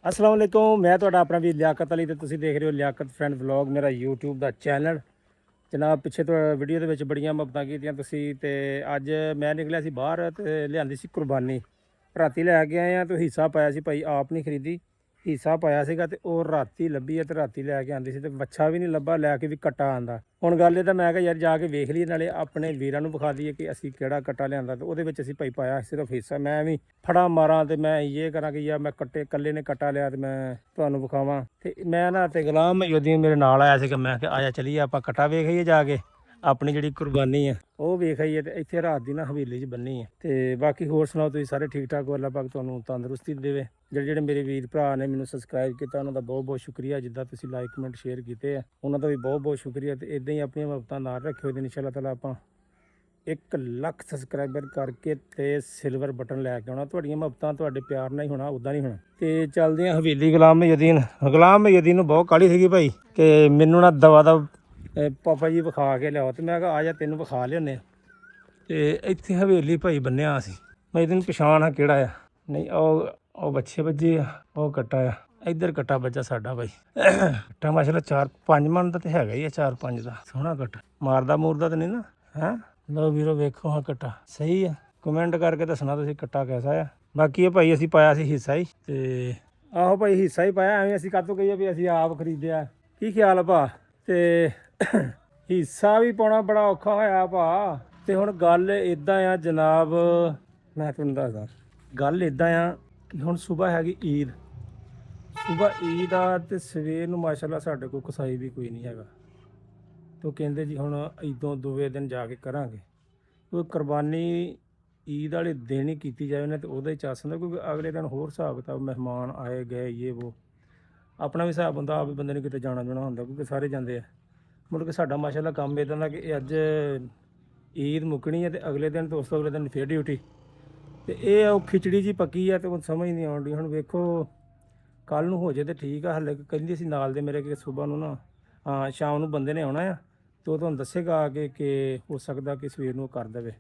अस्सलाम वालेकुम मैं ਤੁਹਾਡਾ ਆਪਣਾ ਵੀ ਲਿਆਕਤ ਅਲੀ ਤੇ ਤੁਸੀਂ ਦੇਖ ਰਹੇ ਹੋ ਲਿਆਕਤ ਫਰੈਂਡ ਵਲੌਗ ਮੇਰਾ YouTube ਦਾ ਚੈਨਲ ਜਨਾਬ। ਪਿੱਛੇ ਤੋਂ ਵੀਡੀਓ ਦੇ ਵਿੱਚ ਬੜੀਆਂ ਮੁਹੱਬਤਾਂ ਕੀਤੀਆਂ ਤੁਸੀਂ ਤੇ ਅੱਜ ਮੈਂ ਨਿਕਲਿਆ ਸੀ ਬਾਹਰ ਤੇ ਲਿਆਂਦੀ ਸੀ ਕੁਰਬਾਨੀ ਰਾਤੀ ਲੈ ਕੇ ਆਏ ਆ ਤੇ ਹਿੱਸਾ ਪਾਇਆ ਸੀ ਭਾਈ ਆਪ ਨਹੀਂ ਖਰੀਦੀ ਹਿੱਸਾ ਪਾਇਆ ਸੀਗਾ ਤੇ ਉਹ ਰਾਤੀ ਲੱਭੀ ਹੈ ਤੇ ਰਾਤੀ ਲੈ ਕੇ ਆਂਦੀ ਸੀ ਤੇ ਵੱਛਾ ਵੀ ਨਹੀਂ ਲੱਭਾ ਲੈ ਕੇ ਵੀ ਕੱਟਾ ਆਂਦਾ। ਹੁਣ ਗੱਲ ਇਹ ਤਾਂ ਮੈਂ ਕਿਹਾ ਯਾਰ ਜਾ ਕੇ ਵੇਖ ਲਈਏ ਨਾਲੇ ਆਪਣੇ ਵੀਰਾਂ ਨੂੰ ਵਿਖਾ ਦਈਏ ਕਿ ਅਸੀਂ ਕਿਹੜਾ ਕੱਟਾ ਲਿਆਂਦਾ ਤੇ ਉਹਦੇ ਵਿੱਚ ਅਸੀਂ ਭਾਈ ਪਾਇਆ ਸਿਰਫ ਹਿੱਸਾ। ਮੈਂ ਵੀ ਫੜਾ ਮਾਰਾਂ ਤੇ ਮੈਂ ਇਹ ਕਰਾਂ ਕਿ ਯਾਰ ਮੈਂ ਕੱਟੇ ਇਕੱਲੇ ਨੇ ਕੱਟਾ ਲਿਆ ਤੇ ਮੈਂ ਤੁਹਾਨੂੰ ਵਿਖਾਵਾਂ ਤੇ ਮੈਂ ਨਾ ਤੇ ਗੁਲਾਮ ਮਹਿਉਦੀਨ ਮੇਰੇ ਨਾਲ ਆਇਆ ਸੀ ਕਿ ਮੈਂ ਕਿ ਆਇਆ ਚਲੀਏ ਆਪਾਂ ਕੱਟਾ ਵੇਖ ਆਈਏ ਜਾ ਕੇ ਆਪਣੀ ਜਿਹੜੀ ਕੁਰਬਾਨੀ ਆ ਉਹ ਵੇਖ ਆਈਏ ਤੇ ਇੱਥੇ ਰਾਤ ਦੀ ਨਾ ਹਵੇਲੀ 'ਚ ਬੰਨੀ ਹੈ। ਤੇ ਬਾਕੀ ਹੋਰ ਸੁਣਾਓ ਤੁਸੀਂ ਸਾਰੇ ਠੀਕ ਠਾਕ ਹੋ? ਅੱਲਾਹ ਪਾਕ ਤੁਹਾਨੂੰ ਤੰਦਰੁਸਤੀ ਦੇਵੇ। ਜਿਹੜੇ ਮੇਰੇ ਵੀਰ ਭਰਾ ਨੇ ਮੈਨੂੰ ਸਬਸਕ੍ਰਾਈਬ ਕੀਤਾ ਉਹਨਾਂ ਦਾ ਬਹੁਤ ਬਹੁਤ ਸ਼ੁਕਰੀਆ। ਜਿੱਦਾਂ ਤੁਸੀਂ ਲਾਈਕ ਕਮੈਂਟ ਸ਼ੇਅਰ ਕੀਤੇ ਆ ਉਹਨਾਂ ਦਾ ਵੀ ਬਹੁਤ ਬਹੁਤ ਸ਼ੁਕਰੀਆ। ਤੇ ਇਦਾਂ ਹੀ ਆਪਣੀਆਂ ਮੁਹੱਬਤਾਂ ਨਾਲ ਰੱਖਿਓ ਤੇ ਇਨਸ਼ਾ ਅੱਲਾਹ ਤਾਲਾ ਆਪਾਂ 1 ਲੱਖ ਸਬਸਕ੍ਰਾਈਬਰ ਕਰਕੇ ਤੇ ਸਿਲਵਰ ਬਟਨ ਲੈ ਕੇ ਆਉਣਾ। ਤੁਹਾਡੀਆਂ ਮੁਹੱਬਤਾਂ ਤੁਹਾਡੇ ਪਿਆਰ ਨਾਲ ਹੀ ਹੋਣਾ, ਉੱਦਾਂ ਨਹੀਂ ਹੋਣਾ। ਤੇ ਚੱਲਦੇ ਹਾਂ ਹਵੇਲੀ ਗੁਲਾਮ ਮਹਿਉਦੀਨ ਨੂੰ ਬਹੁਤ ਕਾਹਲੀ ਸੀਗੀ ਭਾਈ ਕਿ ਮੈਨੂੰ ਨਾ ਦਵਾ ਦਾ ਪਾਪਾ ਜੀ ਵਿਖਾ ਕੇ ਲਿਆਓ ਤੇ ਮੈਂ ਕਿਹਾ ਆ ਜਾ ਤੈਨੂੰ ਵਿਖਾ ਲਿਆਉਂਦੇ ਆ। ਤੇ ਇੱਥੇ ਹਵੇਲੀ ਭਾਈ ਬੰਨਿਆ ਸੀ ਮੈਂ ਇਹਨੂੰ ਪਛਾਣ ਆ ਕਿਹੜਾ ਆ ਨਹੀਂ ਉਹ ਬੱਚੇ ਵੱਜੇ ਆ ਉਹ ਕੱਟਾ ਆ ਇੱਧਰ ਕੱਟਾ ਬੱਚਾ ਸਾਡਾ ਭਾਈ ਕੱਟਾ ਮਾਸ਼ਾਅੱਲਾ 4-5 ਮਣ ਦਾ ਤੇ ਹੈਗਾ ਹੀ ਆ 4-5 ਦਾ ਸੋਹਣਾ ਕੱਟਾ ਮਾਰਦਾ ਮੂਰਦਾ ਤੇ ਨਹੀਂ ਨਾ ਹੈ। ਲਓ ਵੀਰੋ ਵੇਖੋ ਹਾਂ ਕੱਟਾ ਸਹੀ ਆ ਕਮੈਂਟ ਕਰਕੇ ਦੱਸਣਾ ਤੁਸੀਂ ਕੱਟਾ ਕੈਸਾ ਆ। ਬਾਕੀ ਇਹ ਭਾਈ ਅਸੀਂ ਪਾਇਆ ਸੀ ਹਿੱਸਾ ਹੀ ਤੇ ਆਹੋ ਭਾਈ ਹਿੱਸਾ ਹੀ ਪਾਇਆ ਐਵੇਂ ਅਸੀਂ ਕਾਹਤੋਂ ਕਹੀਏ ਵੀ ਅਸੀਂ ਆਪ ਖਰੀਦਿਆ ਕੀ ਖਿਆਲ ਆ ਭਾ। ਤੇ ਹਿੱਸਾ ਵੀ ਪਾਉਣਾ ਬੜਾ ਔਖਾ ਹੋਇਆ ਭਾ। ਤੇ ਹੁਣ ਗੱਲ ਇੱਦਾਂ ਆ ਜਨਾਬ ਮੈਂ ਤੁਹਾਨੂੰ ਦੱਸਦਾ ਗੱਲ ਇੱਦਾਂ ਆ ਕਿ ਹੁਣ ਸੁਬਾਹ ਹੈਗੀ ਈਦ ਆ ਤੇ ਸਵੇਰ ਨੂੰ ਮਾਸ਼ਾਅੱਲਾ ਸਾਡੇ ਕੋਲ ਕਸਾਈ ਵੀ ਕੋਈ ਨਹੀਂ ਹੈਗਾ। ਤੇ ਉਹ ਕਹਿੰਦੇ ਜੀ ਹੁਣ ਈਦੋਂ ਦੂਏ ਦਿਨ ਜਾ ਕੇ ਕਰਾਂਗੇ ਕੋਈ ਕੁਰਬਾਨੀ ਈਦ ਵਾਲੇ ਦਿਨ ਹੀ ਕੀਤੀ ਜਾਵੇ ਨਾ ਤੇ ਉਹਦਾ ਹੀ ਚੱਸ ਹੁੰਦਾ ਕਿਉਂਕਿ ਅਗਲੇ ਦਿਨ ਹੋਰ ਹਿਸਾਬ ਕਿਤਾਬ ਮਹਿਮਾਨ ਆਏ ਗਏ ਇਹ ਵੋ ਆਪਣਾ ਵੀ ਹਿਸਾਬ ਹੁੰਦਾ ਆਪ ਬੰਦੇ ਨੇ ਕਿਤੇ ਜਾਣਾ ਹੁੰਦਾ ਕਿਉਂਕਿ ਸਾਰੇ ਜਾਂਦੇ ਆ। ਮੁੜ ਕੇ ਸਾਡਾ ਮਾਸ਼ਾਅੱਲਾ ਕੰਮ ਇੱਦਾਂ ਦਾ ਕਿ ਅੱਜ ਈਦ ਮੁੱਕਣੀ ਹੈ ਤੇ ਅਗਲੇ ਦਿਨ ਤੋਂ ਉਸ ਤੋਂ ਅਗਲੇ ਦਿਨ ਫੇਰ ਡਿਊਟੀ ਤੇ ਇਹ ਉਹ ਖਿਚੜੀ ਜੀ ਪੱਕੀ ਆ ਤੇ ਹੁਣ ਸਮਝ ਨਹੀਂ ਆਉਂਦੀ। ਹੁਣ ਵੇਖੋ ਕੱਲ੍ਹ ਨੂੰ ਹੋ ਜੇ ਤੇ ਠੀਕ ਆ। ਹਲੇ ਕਹਿੰਦੀ ਸੀ ਨਾਲ ਦੇ ਮੇਰੇ ਕਿ ਸੁਬਾਹ ਨੂੰ ਨਾ ਹਾਂ ਸ਼ਾਮ ਨੂੰ ਬੰਦੇ ਨੇ ਆਉਣਾ ਆ ਤੇ ਉਹ ਤੁਹਾਨੂੰ ਦੱਸੇਗਾ ਆ ਕੇ ਕਿ ਹੋ ਸਕਦਾ ਕਿ ਸਵੇਰ ਨੂੰ ਕਰ ਦੇਵੇ।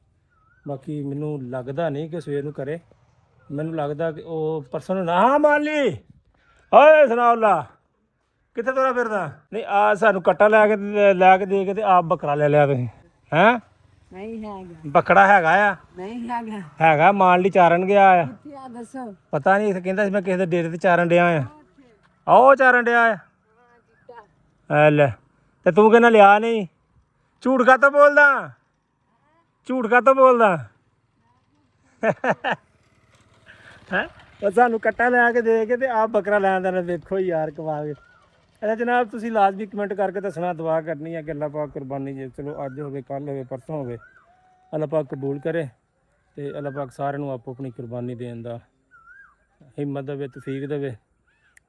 ਬਾਕੀ ਮੈਨੂੰ ਲੱਗਦਾ ਨਹੀਂ ਕਿ ਸਵੇਰ ਨੂੰ ਕਰੇ। ਮੈਨੂੰ ਲੱਗਦਾ ਕਿ ਉਹ ਪਰਸੋਂ ਨੂੰ ਨਾ ਮਾਲੀ ਓਏ ਸੁਣਾਉਲਾ ਕਿੱਥੇ ਤੁਰਾ ਫਿਰਦਾ ਨਹੀਂ ਆ ਸਾਨੂੰ ਕੱਟਾ ਲੈ ਕੇ ਦੇ ਕੇ ਤੇ ਆਪ ਬੱਕਰਾ ਲੈ ਲਿਆ ਤੁਸੀਂ ਹੈਂ। ਨਹੀਂ ਹੈਗਾ ਬੱਕਰਾ ਹੈਗਾ ਆ ਨਹੀਂ ਹੈਗਾ ਹੈਗਾ ਮਾਨ ਲਈ ਚਾਰਨ ਗਿਆ ਆ ਕਿੱਥੇ ਆ ਦੱਸੋ ਪਤਾ ਨਹੀਂ ਕਹਿੰਦਾ ਸੀ ਮੈਂ ਕਿਸੇ ਦੇ ਡੇਰੇ ਤੇ ਚਾਰਨ ਡਿਆ ਆ ਉਹ ਚਾਰਨ ਡਿਆ ਆ ਲੈ ਤੇ ਤੂੰ ਕਹਿੰਦਾ ਲਿਆ ਨਹੀਂ ਝੂਠ ਕਾਹਤੋਂ ਬੋਲਦਾ ਹੈ ਉਹ ਸਾਨੂੰ ਕੱਟਾ ਲੈ ਕੇ ਦੇ ਕੇ ਤੇ ਆਪ ਬੱਕਰਾ ਲੈਣ ਦਾ ਵੇਖੋ ਯਾਰ ਕਮਾਲ। ਅੱਛਾ ਜਨਾਬ ਤੁਸੀਂ ਲਾਜ਼ਮੀ ਕਮੈਂਟ ਕਰਕੇ ਦੱਸਣਾ ਦੁਆ ਕਰਨੀ ਹੈ ਕਿ ਅੱਲਾਹ ਪਾਕ ਕੁਰਬਾਨੀ ਜੇ ਚਲੋ ਅੱਜ ਹੋਵੇ ਕੱਲ੍ਹ ਹੋਵੇ ਪਰਸੋਂ ਹੋਵੇ ਅੱਲਾਹ ਪਾਕ ਕਬੂਲ ਕਰੇ ਤੇ ਅੱਲਾਹ ਪਾਕ ਸਾਰਿਆਂ ਨੂੰ ਆਪੋ ਆਪਣੀ ਕੁਰਬਾਨੀ ਦੇਣ ਦਾ ਹਿੰਮਤ ਦੇਵੇ ਤੌਫੀਕ ਦੇਵੇ।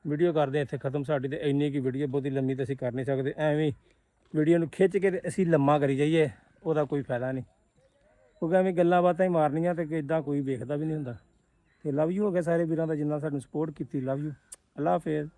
ਵੀਡੀਓ ਕਰਦੇ ਇੱਥੇ ਖਤਮ ਸਾਡੀ ਤੇ ਇੰਨੀ ਕੀ ਵੀਡੀਓ ਬਹੁਤੀ ਲੰਮੀ ਤਾਂ ਅਸੀਂ ਕਰ ਨਹੀਂ ਸਕਦੇ ਐਵੇਂ ਵੀਡੀਓ ਨੂੰ ਖਿੱਚ ਕੇ ਅਸੀਂ ਲੰਮਾ ਕਰੀ ਜਾਈਏ ਉਹਦਾ ਕੋਈ ਫਾਇਦਾ ਨਹੀਂ ਕਿਉਂਕਿ ਐਵੇਂ ਗੱਲਾਂ ਬਾਤਾਂ ਹੀ ਮਾਰਨੀਆਂ ਤੇ ਇੱਦਾਂ ਕੋਈ ਵੇਖਦਾ ਵੀ ਨਹੀਂ ਹੁੰਦਾ। ਤੇ ਲਵ ਯੂ ਹੋ ਗਿਆ ਸਾਰੇ ਵੀਰਾਂ ਦਾ ਜਿੰਨਾ ਸਾਨੂੰ ਸਪੋਰਟ ਕੀਤੀ ਲਵ ਯੂ ਅੱਲਾਹ ਹਾਫਿਜ਼।